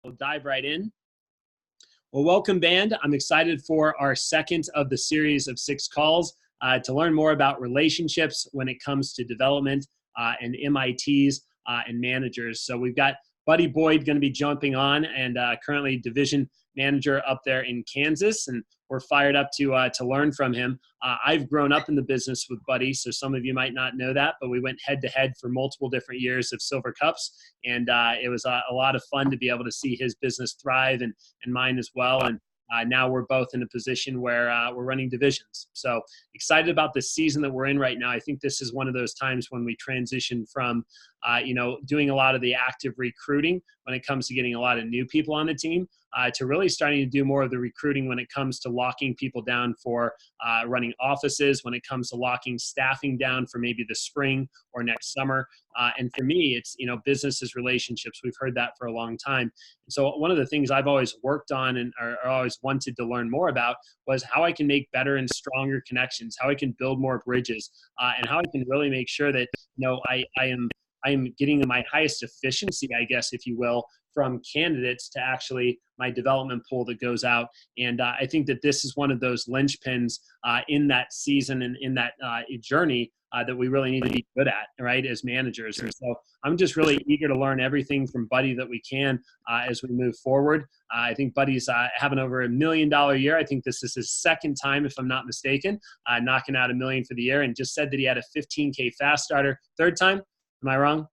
We'll dive right in. Well, welcome, band. I'm excited for our second of the series of 6 calls to learn more about relationships when it comes to development and MITs and managers. So we've got Buddy Boyd going to be jumping on, and currently division manager up there in Kansas, and we're fired up to learn from him. I've grown up in the business with Buddy, so some of you might not know that, but we went head to head for multiple different years of Silver Cups, and it was a lot of fun to be able to see his business thrive and mine as well. And now we're both in a position where we're running divisions. So excited about the season that we're in right now. I think this is one of those times when we transition from, doing a lot of the active recruiting when it comes to getting a lot of new people on the team to really starting to do more of the recruiting when it comes to locking people down for running offices, when it comes to locking staffing down for maybe the spring or next summer. And for me, it's, business is relationships. We've heard that for a long time. So one of the things I've always worked on and or always wanted to learn more about was how I can make better and stronger connections, how I can build more bridges, and how I can really make sure that, I am getting my highest efficiency, I guess, if you will, from candidates to actually my development pool that goes out. And I think that this is one of those linchpins in that season and in that journey that we really need to be good at, right, as managers. And so I'm just really eager to learn everything from Buddy that we can as we move forward. I think Buddy's having over $1 million year. I think this is his second time, if I'm not mistaken, knocking out $1 million for the year, and just said that he had a 15K fast starter. Third time? Am I wrong?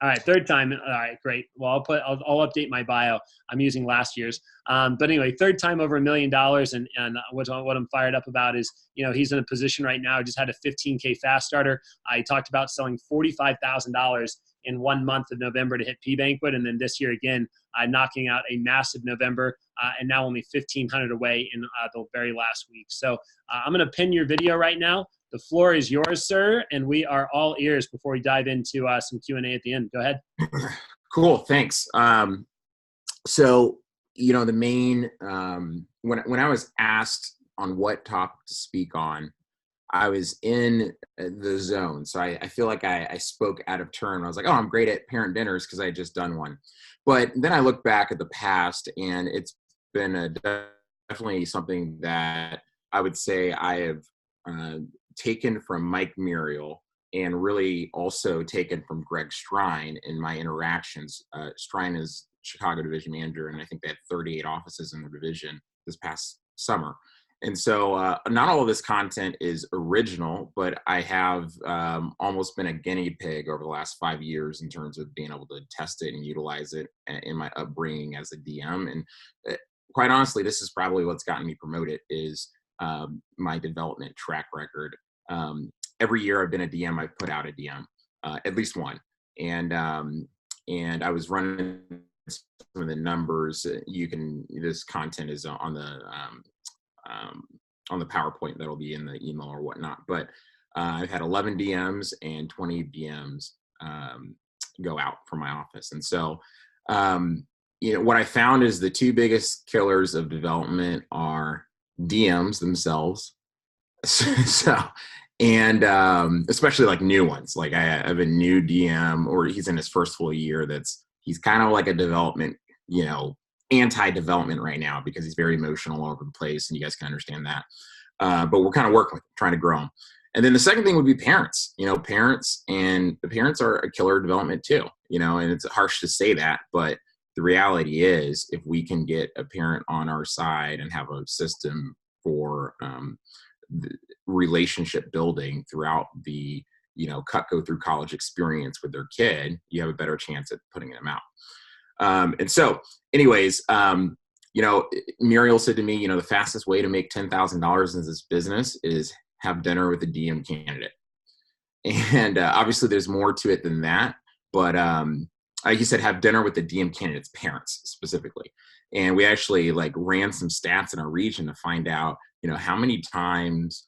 All right, third time. All right, great. Well, I'll update my bio. I'm using last year's. But anyway, third time over $1 million. And what I'm fired up about is, he's in a position right now. Just had a 15K fast starter. He talked about selling $45,000 in 1 month of November to hit P Banquet, and then this year again, knocking out a massive November, and now only 1,500 away in the very last week. So I'm going to pin your video right now. The floor is yours, sir, and we are all ears before we dive into some Q&A at the end. Go ahead. Cool, thanks. So, the main, when I was asked on what topic to speak on, I was in the zone. So I feel like I spoke out of turn. I was like, oh, I'm great at parent dinners because I had just done one. But then I look back at the past, and it's been definitely something that I would say I have taken from Mike Muriel, and really also taken from Greg Strine in my interactions. Strine is Chicago division manager, and I think they had 38 offices in the division this past summer. And so not all of this content is original, but I have almost been a guinea pig over the last 5 years in terms of being able to test it and utilize it in my upbringing as a DM. And quite honestly, this is probably what's gotten me promoted is my development track record. Every year I've been a DM, I've put out a DM, at least one. And I was running some of the numbers. This content is on the PowerPoint that'll be in the email or whatnot. But I've had 11 DMs and 20 DMs go out from my office. And so, what I found is the two biggest killers of development are DMs themselves. And especially like new ones. Like I have a new DM, or he's in his first full year. He's kind of like a development, anti-development right now because he's very emotional all over the place, and you guys can understand that. But we're kind of working with him, trying to grow him. And then the second thing would be parents. Parents are a killer of development too. And it's harsh to say that, but the reality is, if we can get a parent on our side and have a system for the relationship building throughout the go through college experience with their kid, you have a better chance at putting them out. And so anyways, Muriel said to me, the fastest way to make $10,000 in this business is have dinner with a DM candidate. And obviously there's more to it than that, but he said have dinner with the DM candidate's parents specifically. And we actually ran some stats in our region to find out, how many times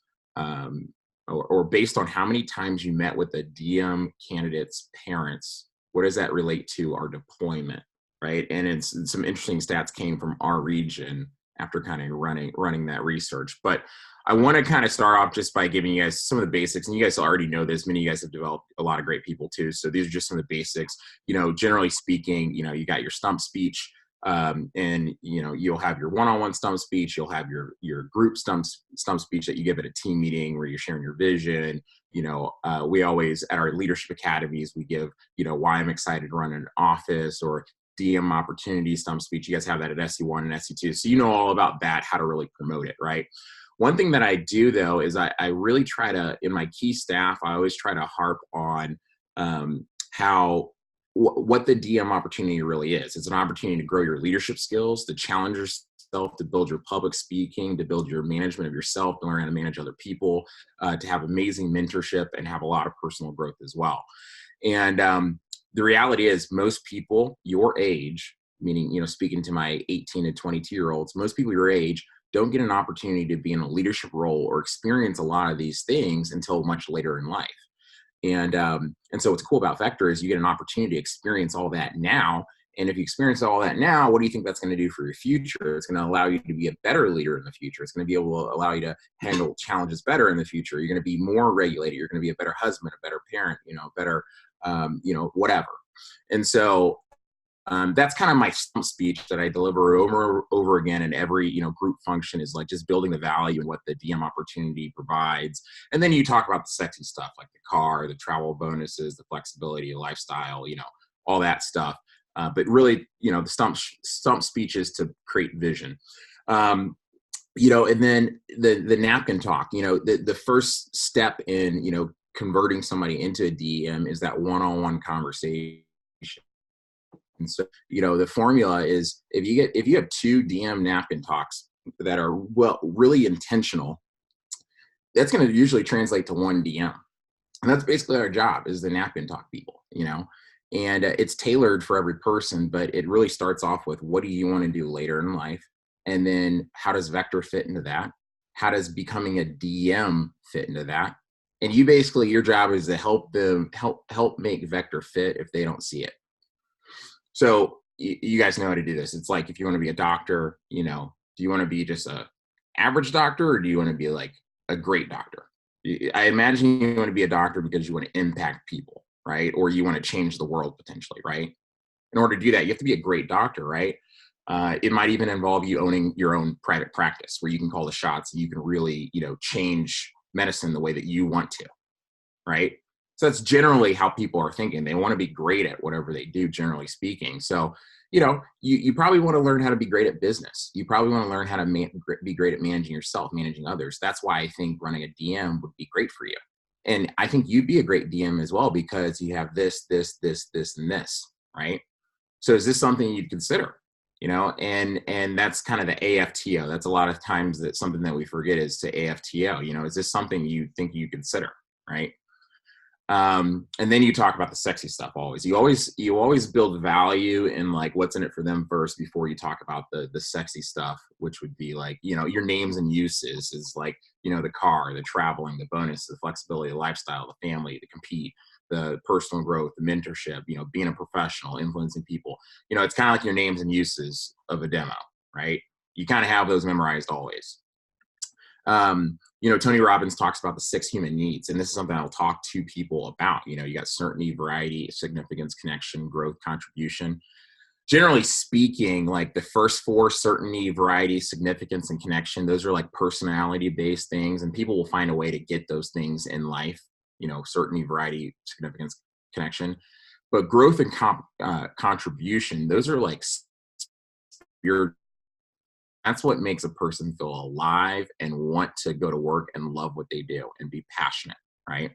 or based on how many times you met with the DM candidate's parents, what does that relate to our deployment, right? And it's some interesting stats came from our region after kind of running that research. But I want to kind of start off just by giving you guys some of the basics, and you guys already know this. Many of you guys have developed a lot of great people too. So these are just some of the basics. Generally speaking, you got your stump speech. And you'll have your one-on-one stump speech, you'll have your group stump speech that you give at a team meeting where you're sharing your vision. We always, at our leadership academies, we give why I'm excited to run an office, or DM opportunity stump speech. You guys have that at SC1 and SC2, so all about that, how to really promote it, right? One thing that I do, though, is I really try to, in my key staff, I always try to harp on what the DM opportunity really is. It's an opportunity to grow your leadership skills, to challenge yourself, to build your public speaking, to build your management of yourself, to learn how to manage other people, to have amazing mentorship, and have a lot of personal growth as well. And the reality is, most people your age, meaning, speaking to my 18 to 22-year-olds, most people your age don't get an opportunity to be in a leadership role or experience a lot of these things until much later in life. And so what's cool about Vector is you get an opportunity to experience all that now. And if you experience all that now, what do you think that's going to do for your future? It's going to allow you to be a better leader in the future. It's going to be able to allow you to handle challenges better in the future. You're going to be more regulated. You're going to be a better husband, a better parent, better, whatever. And so that's kind of my stump speech that I deliver over again in every group function, is like just building the value and what the DM opportunity provides. And then you talk about the sexy stuff like the car, the travel bonuses, the flexibility, lifestyle, all that stuff. But really, the stump speech is to create vision. And then the napkin talk. The first step in converting somebody into a DM is that one-on-one conversation. And so, the formula is, if you have 2 DM napkin talks that are really intentional, that's going to usually translate to 1 DM. And that's basically our job, is the napkin talk people, and it's tailored for every person, but it really starts off with, what do you want to do later in life? And then how does Vector fit into that? How does becoming a DM fit into that? And your job is to help them help make Vector fit if they don't see it. So you guys know how to do this. It's like, if you want to be a doctor, do you want to be just a average doctor, or do you want to be like a great doctor? I imagine you want to be a doctor because you want to impact people, right? Or you want to change the world potentially, right? In order to do that, you have to be a great doctor, right? It might even involve you owning your own private practice where you can call the shots and you can really, change medicine the way that you want to, right? So that's generally how people are thinking. They want to be great at whatever they do, generally speaking. So, you probably want to learn how to be great at business. You probably want to learn how to be great at managing yourself, managing others. That's why I think running a DM would be great for you. And I think you'd be a great DM as well, because you have this, and this, right? So is this something you'd consider? And that's kind of the AFTO. That's a lot of times that something that we forget is to AFTO. Is this something you think you consider, right? And then you talk about the sexy stuff. You always build value in like what's in it for them first before you talk about the sexy stuff, which would be like, your names and uses is like, the car, the traveling, the bonus, the flexibility, the lifestyle, the family, the compete, the personal growth, the mentorship, being a professional, influencing people. It's kind of like your names and uses of a demo, right? You kind of have those memorized always. Tony Robbins talks about the 6 human needs, and this is something I'll talk to people about. You got certainty, variety, significance, connection, growth, contribution. Generally speaking, like the first 4, certainty, variety, significance, and connection, those are like personality-based things, and people will find a way to get those things in life. Certainty, variety, significance, connection. But growth and contribution, those are like that's what makes a person feel alive and want to go to work and love what they do and be passionate, right?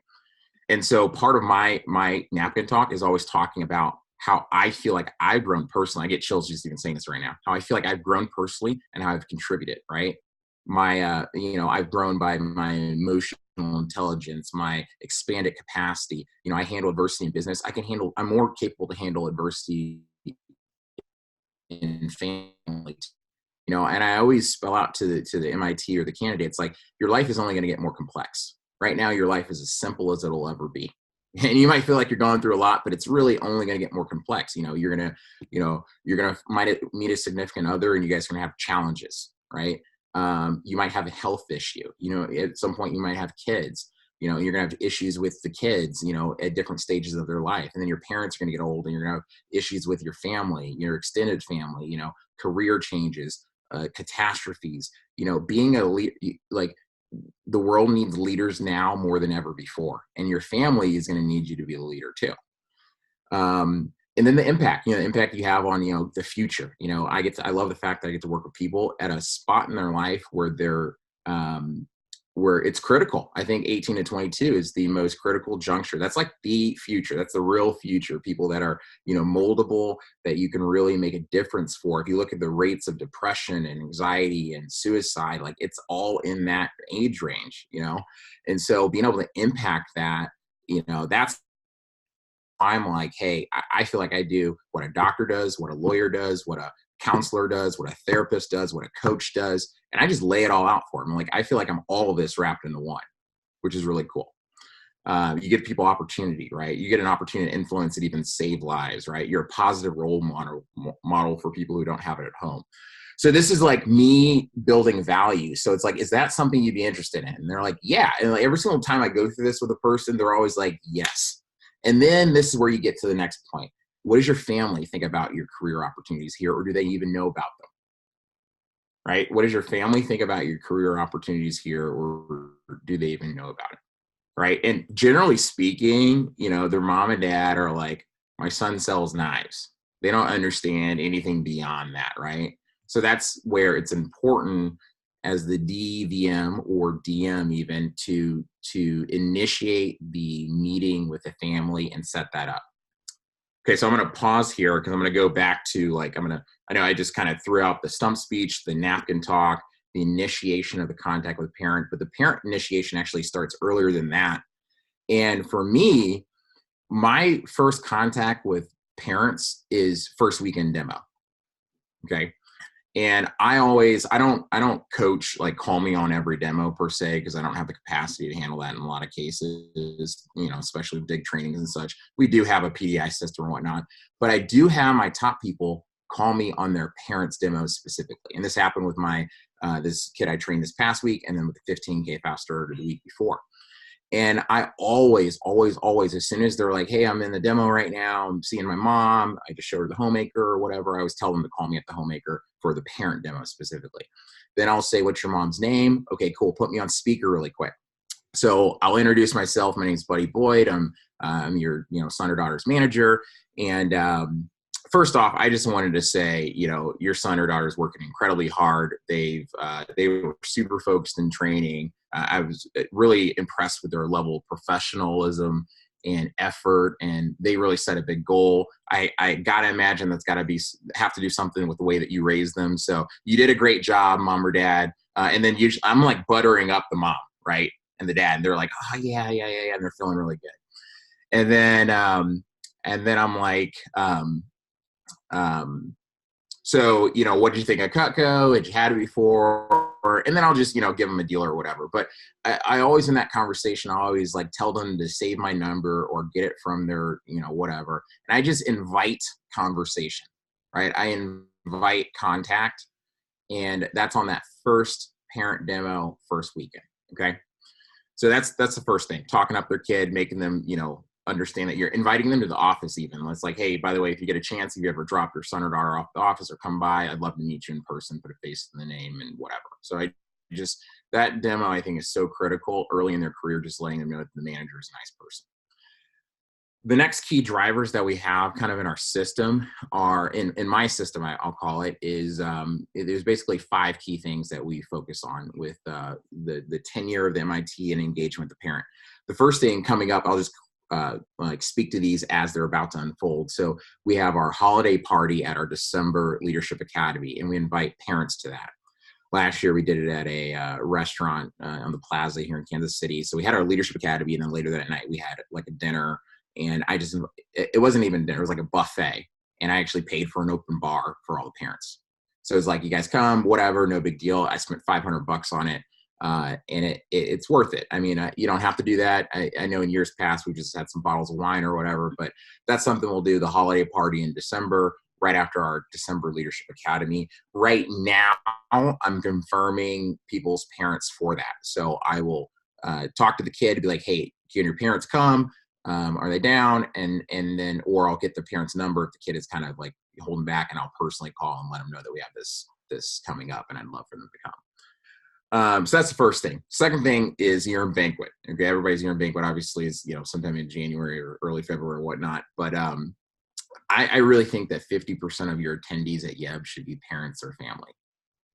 And so part of my napkin talk is always talking about how I feel like I've grown personally. I get chills just even saying this right now. How I feel like I've grown personally and how I've contributed, right? I've grown by my emotional intelligence, my expanded capacity. I handle adversity in business. I'm more capable to handle adversity in family. And I always spell out to the MIT or the candidates, like, your life is only going to get more complex. Right now, your life is as simple as it'll ever be. And you might feel like you're going through a lot, but it's really only going to get more complex. You're going to might meet a significant other and you guys are going to have challenges, right? You might have a health issue. At some point you might have kids. You know, you're going to have issues with the kids, you know, at different stages of their life. And then your parents are going to get old and you're going to have issues with your family, your extended family, you know, career changes, catastrophes, you know, being a leader, like the world needs leaders now more than ever before. And your family is going to need you to be a leader too. And then the impact, you know, the impact you have on, you know, the future. You know, I love the fact that I get to work with people at a spot in their life where where it's critical. I think 18 to 22 is the most critical juncture. That's like the future. That's the real future. People that are, you know, moldable, that you can really make a difference for. If you look at the rates of depression and anxiety and suicide, like it's all in that age range, you know? And so being able to impact that, you know, that's, I'm like, hey, I feel like I do what a doctor does, what a lawyer does, what a counselor does, what a therapist does, what a coach does. And I just lay it all out for them. Like, I feel like I'm all of this wrapped into one, which is really cool. You give people opportunity, right? You get an opportunity to influence and even save lives, right? You're a positive role model for people who don't have it at home. So this is like me building value. So it's like, is that something you'd be interested in? And they're like, yeah. And like every single time I go through this with a person, they're always like, yes. And then this is where you get to the next point. What does your family think about your career opportunities here, or do they even know about them? Right? What does your family think about your career opportunities here, or do they even know about it? Right? And generally speaking, you know, their mom and dad are like, my son sells knives. They don't understand anything beyond that, right? So that's where it's important as the DVM or DM even to initiate the meeting with the family and set that up. Okay, so I'm going to pause here because I'm going to go back to like, I know I just kind of threw out the stump speech, the napkin talk, the initiation of the contact with the parent, but the parent initiation actually starts earlier than that. And for me, my first contact with parents is first weekend demo. Okay. And I don't coach, like call me on every demo per se, because I don't have the capacity to handle that in a lot of cases, you know, especially with big trainings and such. We do have a PDI system and whatnot, but I do have my top people call me on their parents' demos specifically. And this happened with my, this kid I trained this past week, and then with the 15K fast starter the week before. And I always, as soon as they're like, hey, I'm in the demo right now, I'm seeing my mom, I just showed her the homemaker or whatever, I always tell them to call me at the homemaker for the parent demo specifically. Then I'll say, what's your mom's name? Okay, cool. Put me on speaker really quick. So I'll introduce myself. My name's Buddy Boyd. I'm your, you know, son or daughter's manager. And first off, I just wanted to say, you know, your son or daughter is working incredibly hard. They were super focused in training. I was really impressed with their level of professionalism and effort, and they really set a big goal. I gotta imagine that's gotta have to do something with the way that you raised them. So you did a great job, mom or dad. And then usually I'm like buttering up the mom, right, and the dad, and they're like, oh yeah, and they're feeling really good. And then I'm like, so, you know, what did you think of Cutco? Had you had it before? And then I'll just, you know, give them a deal or whatever. But I always, in that conversation, I always like tell them to save my number or get it from their, you know, whatever. And I just invite conversation, right? I invite contact, and that's on that first parent demo, first weekend. Okay. So that's the first thing, talking up their kid, making them, you know, understand that you're inviting them to the office even. It's like, hey, by the way, if you get a chance, if you ever drop your son or daughter off the office or come by, I'd love to meet you in person, put a face to the name and whatever. So that demo, I think, is so critical early in their career, just letting them know that the manager is a nice person. The next key drivers that we have kind of in our system are, in my system, I'll call it, is there's basically 5 key things that we focus on with the tenure of the MIT and engagement with the parent. The first thing coming up, I'll just like speak to these as they're about to unfold. So we have our holiday party at our December Leadership Academy, and we invite parents to that. Last year we did it at a restaurant on the Plaza here in Kansas City. So we had our Leadership Academy, and then later that night we had like a dinner, and it wasn't even dinner, it was like a buffet, and I actually paid for an open bar for all the parents. So it's like, you guys come, whatever, no big deal. I spent $500 on it. And it's worth it. I mean, you don't have to do that. I know in years past, we just had some bottles of wine or whatever, but that's something we'll do, the holiday party in December, right after our December Leadership Academy. Right now, I'm confirming people's parents for that. So I will talk to the kid, be like, hey, can your parents come? Are they down? And then, or I'll get the parents' number if the kid is kind of like holding back, and I'll personally call and let them know that we have this coming up, and I'd love for them to come. So that's the first thing. Second thing is year-end banquet. Okay, everybody's year-end banquet obviously is, sometime in January or early February or whatnot. But I really think that 50% of your attendees at YEB should be parents or family.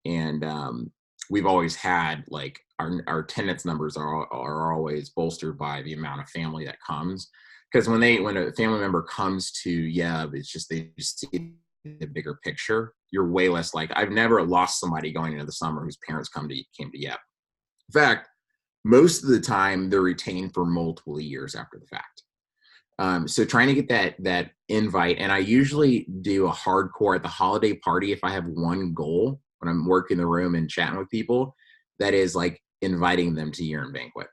And we've always had like our attendance numbers are always bolstered by the amount of family that comes. Because when a family member comes to YEB, it's just they just see the bigger picture. You're way less like, I've never lost somebody going into the summer whose parents came to YEB. In fact, most of the time they're retained for multiple years after the fact. So trying to get that invite, and I usually do a hardcore at the holiday party if I have one goal when I'm working the room and chatting with people, that is like inviting them to year-end banquet,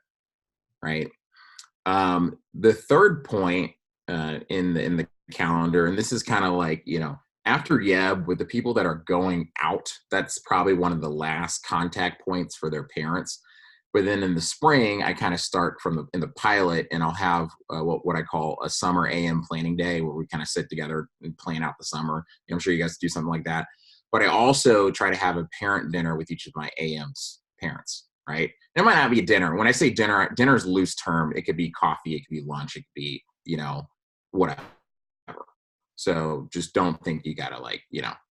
right? The third point in the calendar, and this is kind of like, after YEB, with the people that are going out, that's probably one of the last contact points for their parents. But then in the spring, I kind of start in the pilot, and I'll have what I call a summer AM planning day, where we kind of sit together and plan out the summer. I'm sure you guys do something like that. But I also try to have a parent dinner with each of my AM's parents, right? And it might not be a dinner. When I say dinner is a loose term. It could be coffee, it could be lunch, it could be, whatever. So just don't think you gotta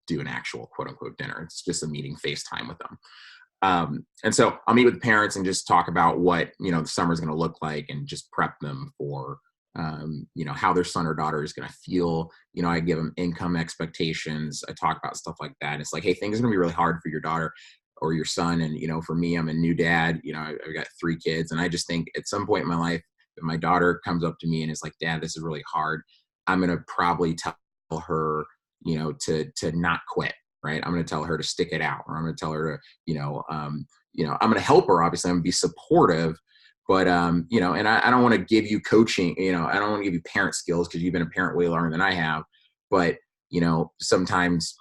do an actual quote unquote dinner. It's just a meeting FaceTime with them. And so I'll meet with the parents and just talk about what, the summer is going to look like, and just prep them for, how their son or daughter is going to feel. I give them income expectations. I talk about stuff like that. It's like, hey, things are going to be really hard for your daughter or your son. And, for me, I'm a new dad, I've got 3 kids. And I just think at some point in my life, if my daughter comes up to me and is like, Dad, this is really hard, I'm going to probably tell her, to not quit. Right. I'm going to tell her to stick it out, or I'm going to tell her to, I'm going to help her. Obviously, I'm going to be supportive, but, and I don't want to give you coaching, I don't want to give you parent skills, because you've been a parent way longer than I have. But, sometimes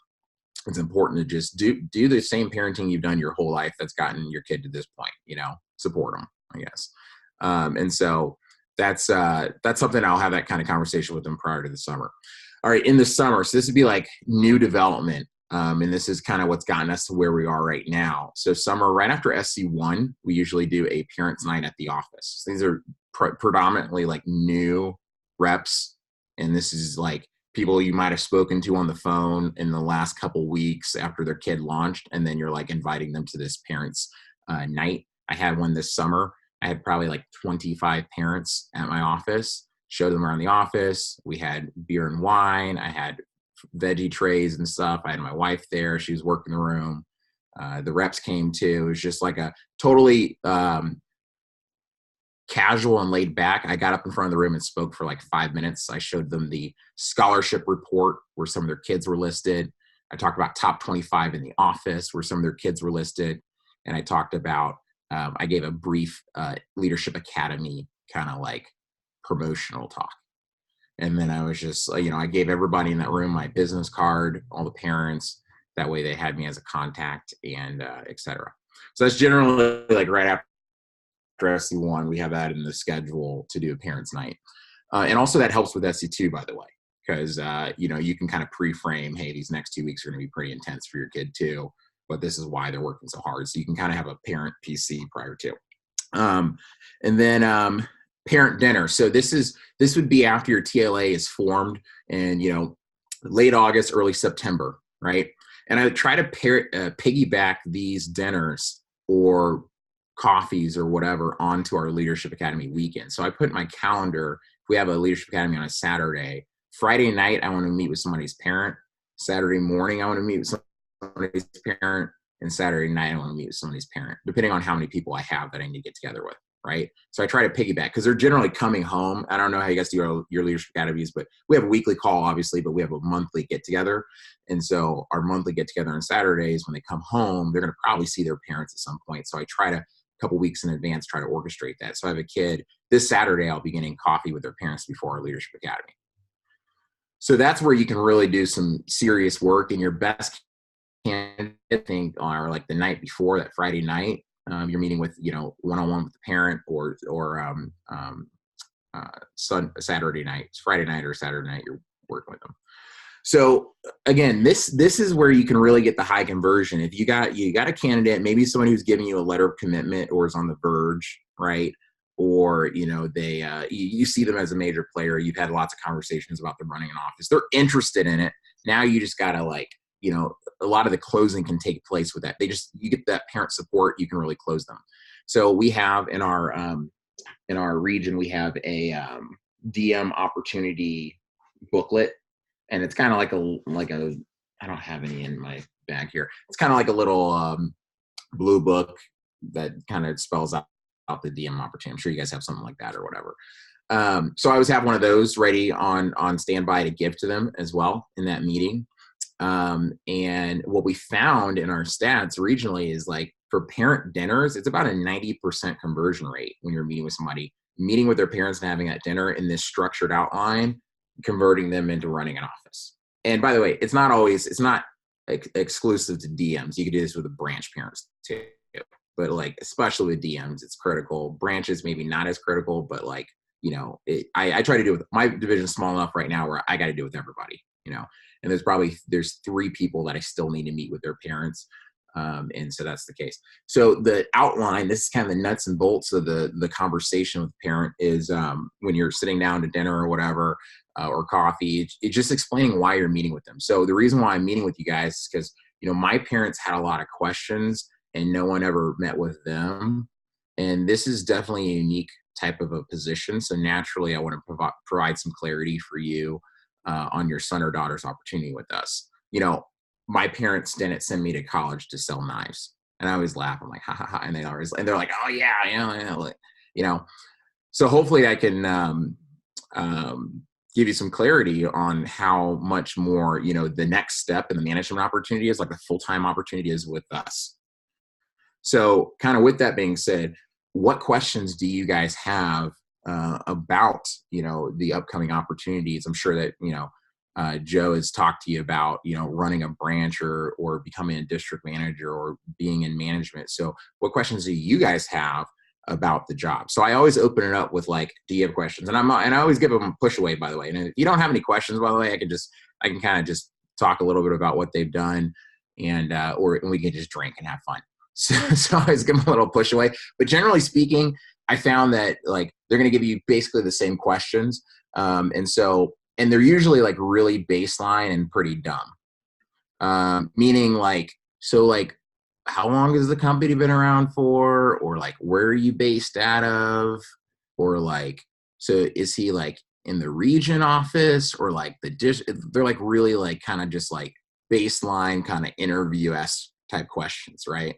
it's important to just do the same parenting you've done your whole life that's gotten your kid to this point, support them, I guess. And so that's something I'll have that kind of conversation with them prior to the summer. All right. In the summer. So this would be like new development. And this is kind of what's gotten us to where we are right now. So summer, right after SC1, we usually do a parents' night at the office. These are predominantly like new reps. And this is like people you might have spoken to on the phone in the last couple weeks after their kid launched. And then you're like inviting them to this parents' night. I had one this summer. I had probably like 25 parents at my office, showed them around the office. We had beer and wine. I had veggie trays and stuff. I had my wife there. She was working the room. The reps came too. It was just like a totally casual and laid back. I got up in front of the room and spoke for like 5 minutes. I showed them the scholarship report where some of their kids were listed. I talked about top 25 in the office where some of their kids were listed. And I talked about, I gave a brief Leadership Academy kind of like promotional talk. And then I was just, I gave everybody in that room my business card, all the parents. That way they had me as a contact, and et cetera. So that's generally like right after SC1, we have that in the schedule to do a parents' night. And also that helps with SC2, by the way, because, you can kind of pre-frame, hey, these next 2 weeks are going to be pretty intense for your kid too, but this is why they're working so hard. So you can kind of have a parent PC prior to. And then parent dinner. So this would be after your TLA is formed, and, late August, early September, right? And I would try to piggyback these dinners or coffees or whatever onto our Leadership Academy weekend. So I put in my calendar, if we have a Leadership Academy on a Saturday, Friday night, I want to meet with somebody's parent. Saturday morning, I want to meet with somebody's parent. And Saturday night, I want to meet with somebody's parent, depending on how many people I have that I need to get together with, right? So I try to piggyback, because they're generally coming home. I don't know how you guys do your Leadership Academies, but we have a weekly call, obviously, but we have a monthly get-together. And so our monthly get-together on Saturdays, when they come home, they're going to probably see their parents at some point. So I try to, a couple weeks in advance, try to orchestrate that. So I have a kid, this Saturday, I'll be getting coffee with their parents before our Leadership Academy. So that's where you can really do some serious work. And your best candidate, I think, are like the night before, that Friday night, You're meeting with, one-on-one with the parent or Saturday night, Friday night or Saturday night, you're working with them. So again, this is where you can really get the high conversion. If you got a candidate, maybe someone who's giving you a letter of commitment or is on the verge, right? Or they you see them as a major player. You've had lots of conversations about them running an office. They're interested in it. Now you just gotta a lot of the closing can take place with that. You get that parent support. You can really close them. So we have in our region, we have a DM opportunity booklet. And it's kind of like a, I don't have any in my bag here. It's kind of like a little blue book that kind of spells out the DM opportunity. I'm sure you guys have something like that or whatever. So I always have one of those ready on standby to give to them as well in that meeting. And what we found in our stats regionally is like for parent dinners, it's about a 90% conversion rate when you're meeting with somebody, meeting with their parents and having that dinner in this structured outline, converting them into running an office. And by the way, it's not exclusive to DMs. You could do this with the branch parents too, but especially with DMs, it's critical. Branches maybe not as critical, but I try to do it with my division small enough right now where I got to do it with everybody, and there's 3 people that I still need to meet with their parents. And so that's the case. So the outline, this is kind of the nuts and bolts of the conversation with the parent is when you're sitting down to dinner or whatever, or coffee, it's just explaining why you're meeting with them. So the reason why I'm meeting with you guys is because, my parents had a lot of questions and no one ever met with them. And this is definitely a unique type of a position. So naturally, I want to provide some clarity for you on your son or daughter's opportunity with us. My parents didn't send me to college to sell knives. And I always laugh. I'm like, ha ha ha. And they're like, oh yeah. So hopefully I can give you some clarity on how much more, the next step in the management opportunity is, like the full-time opportunity is with us. So kind of with that being said, what questions do you guys have about, the upcoming opportunities? I'm sure that, Joe has talked to you about, running a branch or becoming a district manager or being in management. So what questions do you guys have about the job? So I always open it up with do you have questions? And I always give them a push away, by the way. And if you don't have any questions, by the way, I can kind of just talk a little bit about what they've done and we can just drink and have fun. So I always give them a little push away. But generally speaking, I found that they're going to give you basically the same questions. And they're usually really baseline and pretty dumb. Meaning how long has the company been around for? Or where are you based out of? Or so is he in the region office or the dish? They're really kind of just baseline kind of interview-esque type questions, right?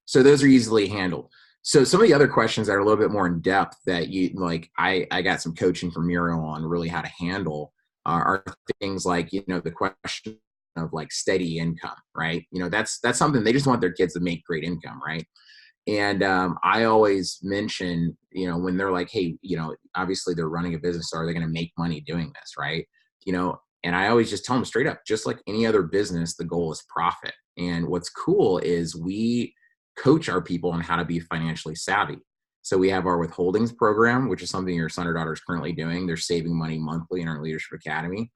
So those are easily handled. So some of the other questions that are a little bit more in depth that I got some coaching from Muriel on really how to handle are things the question of steady income, right? That's something they just want their kids to make great income, right? And I always mention, when they're hey, obviously they're running a business, so are they going to make money doing this, right? And I always just tell them straight up, just like any other business, the goal is profit. And what's cool is we coach our people on how to be financially savvy. So we have our withholdings program, which is something your son or daughter is currently doing. They're saving money monthly in our Leadership Academy.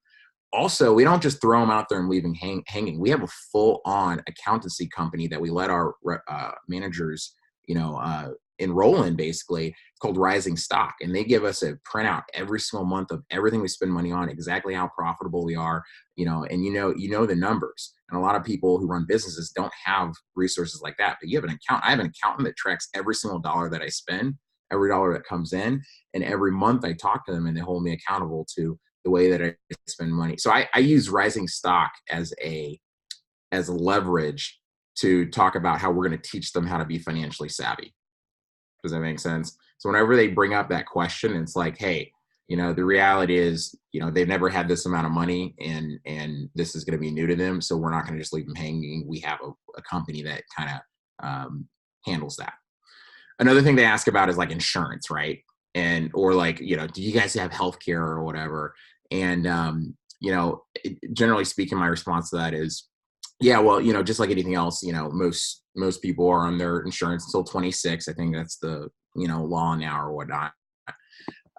Also, we don't just throw them out there and leave them hanging. We have a full-on accountancy company that we let our managers, enroll in, basically. It's called Rising Stock, and they give us a printout every single month of everything we spend money on, exactly how profitable we are, and the numbers. And a lot of people who run businesses don't have resources like that. But you have an accountant. I have an accountant that tracks every single dollar that I spend, every dollar that comes in, and every month I talk to them, and they hold me accountable to the way that I spend money. So I use Rising Stock as leverage to talk about how we're going to teach them how to be financially savvy. Does that make sense? So whenever they bring up that question, it's hey, the reality is, they've never had this amount of money and this is going to be new to them. So we're not going to just leave them hanging. We have a company that kind of handles that. Another thing they ask about is insurance, right? And, or do you guys have healthcare or whatever? And, generally speaking, my response to that is, Yeah, well, just like anything else, most people are on their insurance until 26. I think that's the law now or whatnot.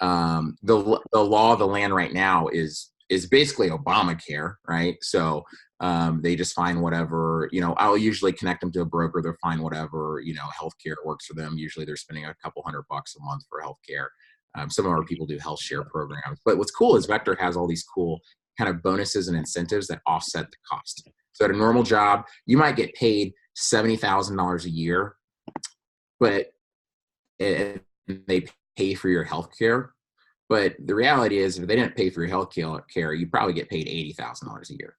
The law of the land right now is basically Obamacare, right? So they just find whatever, I'll usually connect them to a broker. They'll find whatever, healthcare works for them. Usually they're spending a couple $100 a month for healthcare. Some of our people do health share programs. But what's cool is Vector has all these cool kind of bonuses and incentives that offset the cost. So at a normal job, you might get paid $70,000 a year, but they pay for your health care. But the reality is, if they didn't pay for your health care, you probably get paid $80,000 a year.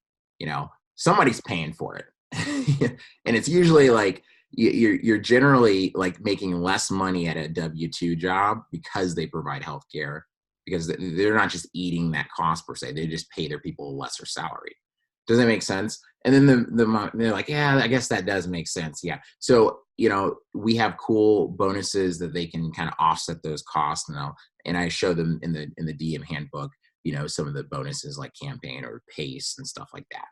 Somebody's paying for it. And it's usually like you're generally like making less money at a W-2 job because they provide health care, because they're not just eating that cost per se. They just pay their people a lesser salary. Does that make sense? And then they're like, yeah, I guess that does make sense. Yeah. So, we have cool bonuses that they can kind of offset those costs now. And I show them in the DM handbook, some of the bonuses like campaign or pace and stuff like that.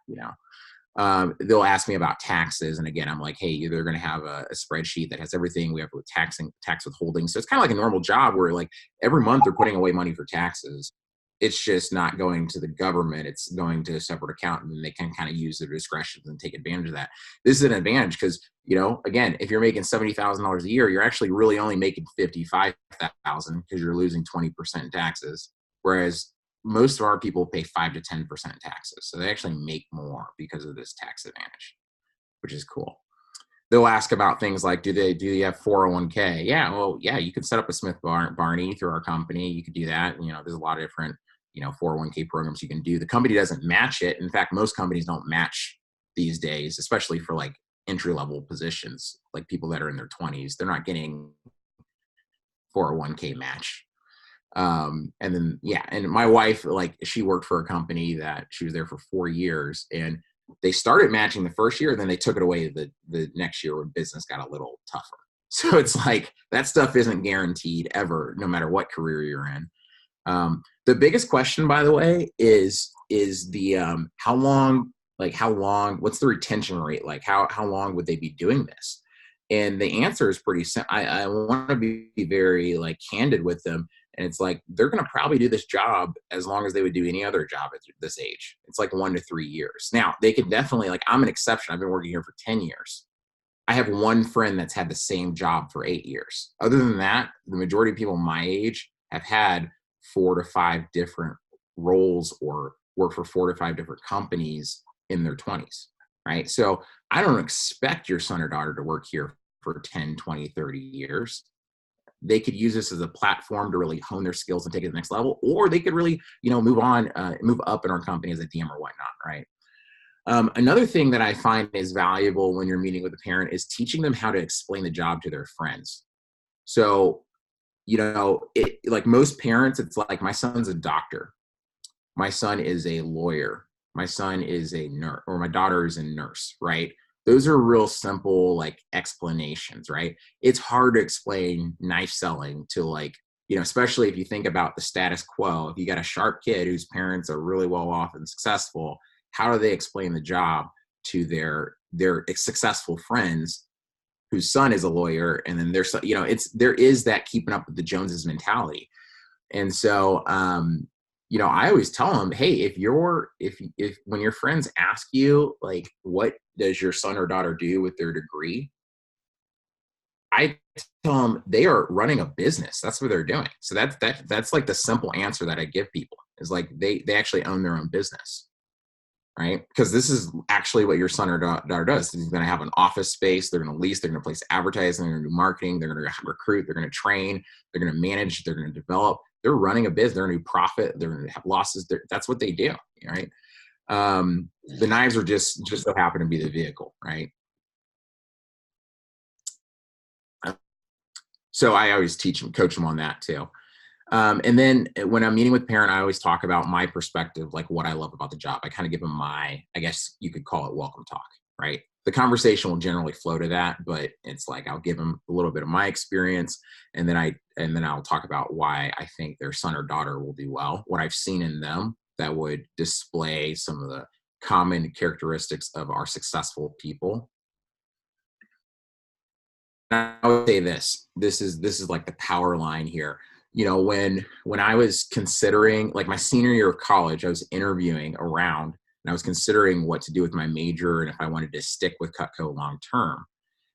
They'll ask me about taxes. And again, I'm like, hey, they're going to have a spreadsheet that has everything we have with tax withholding. So it's kind of like a normal job where like every month they're putting away money for taxes. It's just not going to the government. It's going to a separate account, and they can kind of use their discretion and take advantage of that. This is an advantage because, again, if you're making $70,000 a year, you're actually really only making $55,000 because you're losing 20% in taxes. Whereas most of our people pay 5 to 10% taxes. So they actually make more because of this tax advantage, which is cool. They'll ask about things like, do you have 401k? Yeah, well, yeah, you could set up a Smith Barney through our company. You could do that. There's a lot of different 401k programs you can do. The company doesn't match it. In fact, most companies don't match these days, especially for like entry-level positions, like people that are in their 20s. They're not getting 401k match. And then, yeah, and my wife, like, she worked for a company that she was there for 4 years, and they started matching the first year, and then they took it away the next year when business got a little tougher. So it's like that stuff isn't guaranteed ever, no matter what career you're in. The biggest question, by the way, is the how long, what's the retention rate? Like how long would they be doing this? And the answer is pretty simple. I want to be very like candid with them. And it's like, they're going to probably do this job as long as they would do any other job at this age. It's like 1 to 3 years. Now they could definitely, like, I'm an exception. I've been working here for 10 years. I have one friend that's had the same job for 8 years. Other than that, the majority of people my age have had 4 to 5 different roles or work for 4 to 5 different companies in their 20s, right? So I don't expect your son or daughter to work here for 10, 20, 30 years. They could use this as a platform to really hone their skills and take it to the next level, or they could really, move up in our company as a DM or whatnot, right? Another thing that I find is valuable when you're meeting with a parent is teaching them how to explain the job to their friends. So, like most parents, it's like, my son's a doctor. My son is a lawyer. My son is a nurse, or my daughter is a nurse, right? Those are real simple, like, explanations, right? It's hard to explain knife selling to, like, especially if you think about the status quo. If you got a sharp kid whose parents are really well off and successful, how do they explain the job to their successful friends whose son is a lawyer? And then there's, there is that keeping up with the Joneses mentality. And so, I always tell them, hey, if when your friends ask you, like, what does your son or daughter do with their degree? I tell them they are running a business. That's what they're doing. So that's like the simple answer that I give people, is like, they actually own their own business, right? Because this is actually what your son or daughter does. He's going to have an office space. They're going to lease. They're going to place advertising. They're going to do marketing. They're going to recruit. They're going to train. They're going to manage. They're going to develop. They're running a business. They're going to profit. They're going to have losses. That's what they do, right? The knives are just so happen to be the vehicle, right? So I always coach them on that too. And then when I'm meeting with parent, I always talk about my perspective, like what I love about the job. I kind of give them I guess you could call it welcome talk, right? The conversation will generally flow to that, but it's like, I'll give them a little bit of my experience, and then I'll talk about why I think their son or daughter will do well, what I've seen in them that would display some of the common characteristics of our successful people. I would say this is like the power line here. You know, when I was considering, like my senior year of college, I was interviewing around and I was considering what to do with my major and if I wanted to stick with Cutco long term.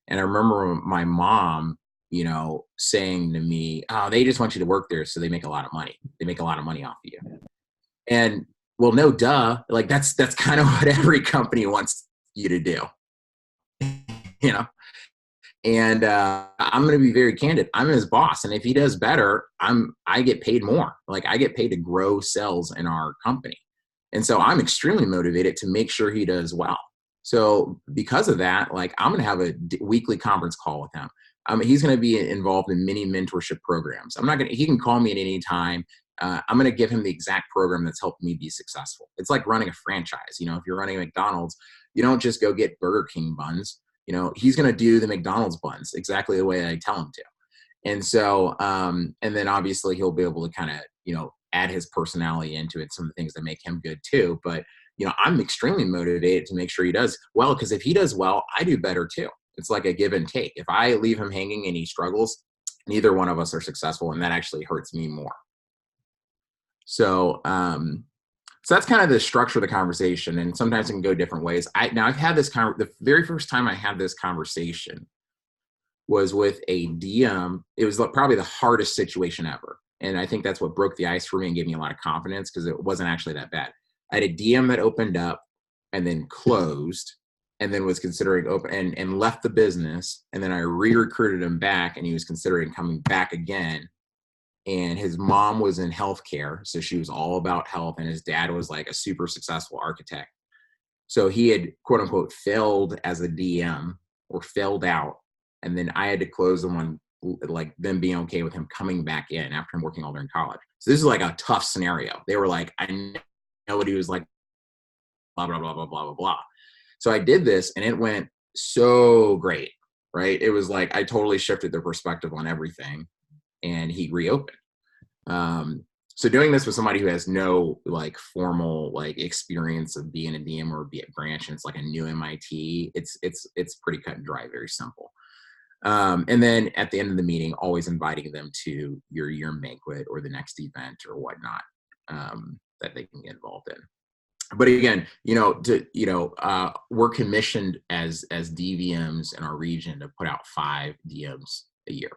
And I remember my mom, you know, saying to me, "Oh, they just want you to work there, so they make a lot of money. They make a lot of money off of you." And well, no, duh. Like that's kind of what every company wants you to do, you know. And I'm going to be very candid. I'm his boss, and if he does better, I get paid more. Like I get paid to grow sales in our company, and so I'm extremely motivated to make sure he does well. So because of that, like I'm going to have a weekly conference call with him. He's going to be involved in many mentorship programs. I'm not going to. He can call me at any time. I'm going to give him the exact program that's helped me be successful. It's like running a franchise. You know, if you're running McDonald's, you don't just go get Burger King buns. You know, he's going to do the McDonald's buns exactly the way I tell him to. And so, and then obviously he'll be able to kind of, you know, add his personality into it, some of the things that make him good too. But, you know, I'm extremely motivated to make sure he does well, because if he does well, I do better too. It's like a give and take. If I leave him hanging and he struggles, neither one of us are successful, and that actually hurts me more. So, so that's kind of the structure of the conversation, and sometimes it can go different ways. I've had this the very first time I had this conversation was with a DM. It was probably the hardest situation ever, and I think that's what broke the ice for me and gave me a lot of confidence, because it wasn't actually that bad. I had a DM that opened up and then closed, and then was considering open and left the business, and then I re-recruited him back, and he was considering coming back again. And his mom was in healthcare, so she was all about health, and his dad was like a super successful architect. So he had, quote unquote, failed as a DM or failed out, and then I had to close them on like them being okay with him coming back in after him working all during college. So this is like a tough scenario. They were like, I know what he was like, blah blah blah blah blah blah blah. So I did this, and it went so great, right? It was like I totally shifted their perspective on everything, and he reopened. So doing this with somebody who has no like formal like experience of being a DM or be a branch, and it's like a new MIT, it's pretty cut and dry, very simple. And then at the end of the meeting, always inviting them to your year banquet or the next event or whatnot, that they can get involved in. But again, you know, we're commissioned as DVMs in our region to put out 5 DMs a year.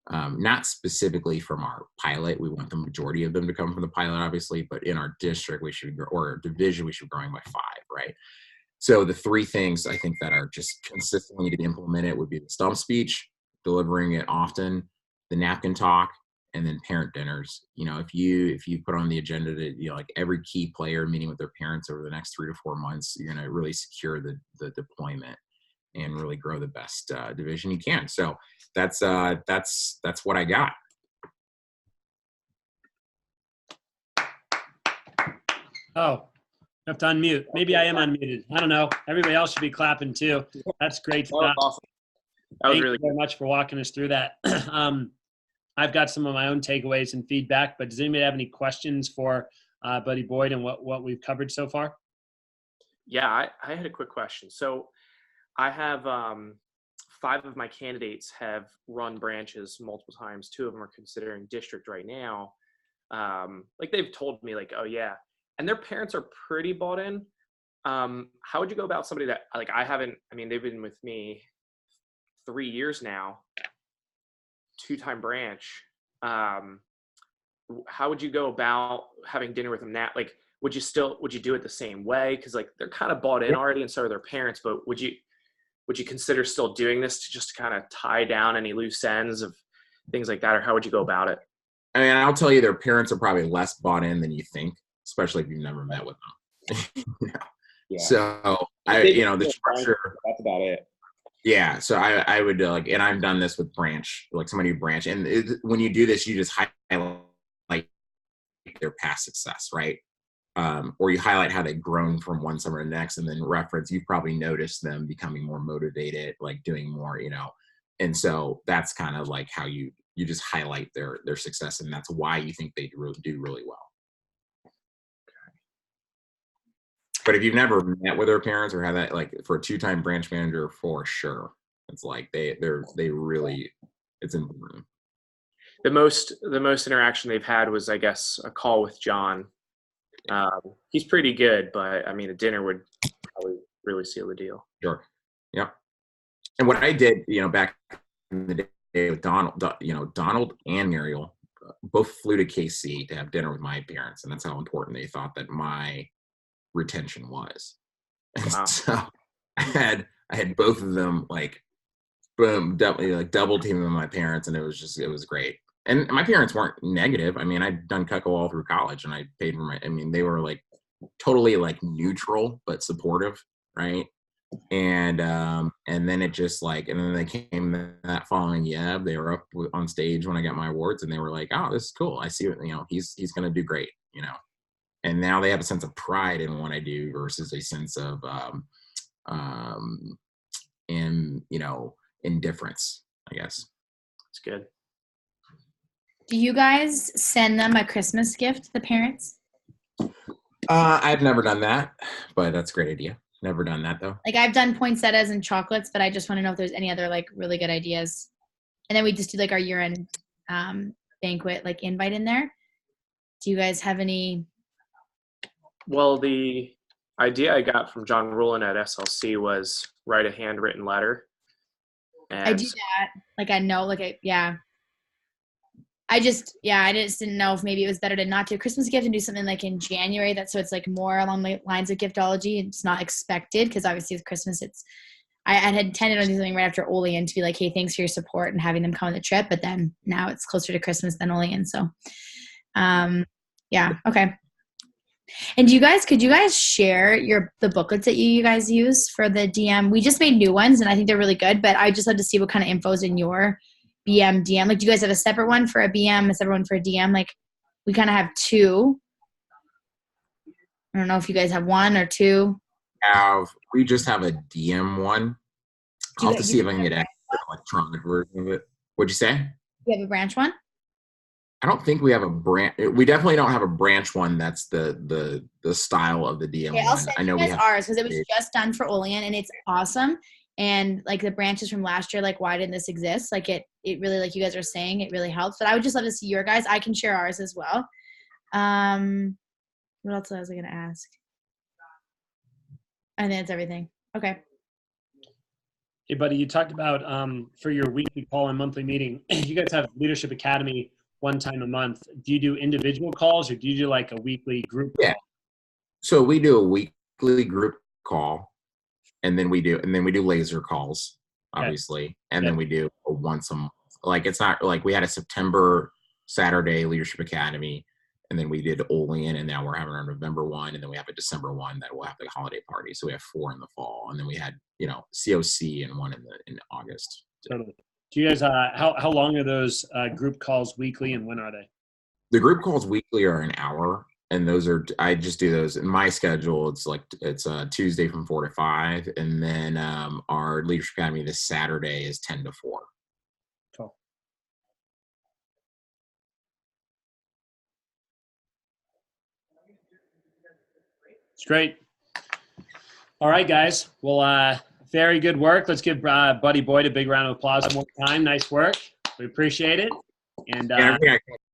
Not specifically from our pilot. We want the majority of them to come from the pilot, obviously, but in our district, or our division, we should be growing by 5, right? So the 3 things I think that are just consistently to be implemented would be the stump speech, delivering it often, the napkin talk, and then parent dinners. You know, if you put on the agenda that, you know, like every key player meeting with their parents over the next 3 to 4 months, you're going to really secure the deployment and really grow the best division you can. So that's what I got. Oh, I have to unmute. Maybe I am unmuted. I don't know. Everybody else should be clapping too. That's great stuff. That was awesome. That was Thank really you very much for walking us through that. I've got some of my own takeaways and feedback, but does anybody have any questions for Buddy Boyd and what we've covered so far? Yeah, I had a quick question. So I have 5 of my candidates have run branches multiple times. 2 of them are considering district right now. Like they've told me like, oh yeah, and their parents are pretty bought in. How would you go about somebody that like they've been with me 3 years now, 2-time branch. How would you go about having dinner with them now? Like, would you do it the same way? Cause like they're kind of bought in already and so are their parents, but would you consider still doing this to just kind of tie down any loose ends of things like that? Or how would you go about it? I mean, I'll tell you, their parents are probably less bought in than you think, especially if you've never met with them. Yeah. So the structure, that's about it. Yeah. So I would like, and I've done this with branch, like somebody who branch. And when you do this, you just highlight like their past success, right? Or you highlight how they've grown from one summer to the next, and then reference, you've probably noticed them becoming more motivated, like doing more, you know. And so that's kind of like how you just highlight their success, and that's why you think they do really well. But if you've never met with their parents or had that, like for a 2-time branch manager, for sure, it's like they really, it's important. The most interaction they've had was, I guess, a call with John. He's pretty good, but I mean, a dinner would probably really seal the deal. Sure. Yep. And what I did, back in the day with Donald, Donald and Muriel both flew to KC to have dinner with my parents, and that's how important they thought that my retention was. And Wow. so I had both of them like boom, double teaming my parents, and it was great. And my parents weren't negative. I mean, I'd done Cutco all through college, and I paid for they were like totally like neutral but supportive, right? And then it just like, and then they came that following year. They were up on stage when I got my awards, and they were like, "Oh, this is cool. I see what he's going to do great." And now they have a sense of pride in what I do versus a sense of indifference, I guess. It's good. Do you guys send them a Christmas gift, the parents? I've never done that, but that's a great idea. Never done that though. Like I've done poinsettias and chocolates, but I just want to know if there's any other like really good ideas. And then we just do like our year-end banquet like invite in there. Do you guys have any? Well, the idea I got from John Rulin at SLC was write a handwritten letter. And I do that. Like I know, I just didn't know if maybe it was better to not do a Christmas gift and do something like in January. So it's like more along the lines of giftology. It's not expected because obviously with Christmas, I had intended on doing something right after Olean to be like, hey, thanks for your support and having them come on the trip. But then now it's closer to Christmas than Olean. So, okay. And could you guys share the booklets that you guys use for the DM? We just made new ones and I think they're really good, but I just love to see what kind of info is in your BM, DM. Like, do you guys have a separate one for a BM, a separate one for a DM? Like, we kind of have two. I don't know if you guys have one or two. We just have a DM one. I'll have to see if I can get an electronic version of it. What'd you say? Do you have a branch one? I don't think we have a branch. We definitely don't have a branch one. That's the style of the DM Okay, one. I'll send I know you we guys have ours because it was just done for Olean and it's awesome. And like the branches from last year, like why didn't this exist? Like it really, like you guys are saying, it really helps. But I would just love to see your guys. I can share ours as well. What else was I going to ask? I think that's everything. Okay. Hey, buddy, you talked about for your weekly call and monthly meeting, you guys have Leadership Academy one time a month. Do you do individual calls or do you do like a weekly group call? Yeah. So we do a weekly group call. And then we do laser calls, obviously. And then we do a once a month. Like, it's not like we had a September Saturday Leadership Academy, and then we did Olean, and now we're having our November one, and then we have a December one that will have the holiday party. So we have 4 in the fall, and then we had, COC and one in August. Totally. Do you guys, how long are those group calls weekly, and when are they? The group calls weekly are an hour. And I just do those in my schedule. It's Tuesday from 4 to 5. And then our Leadership Academy this Saturday is 10 to 4. Cool. It's great. All right, guys. Well, very good work. Let's give Buddy Boyd a big round of applause one more time. Nice work. We appreciate it. And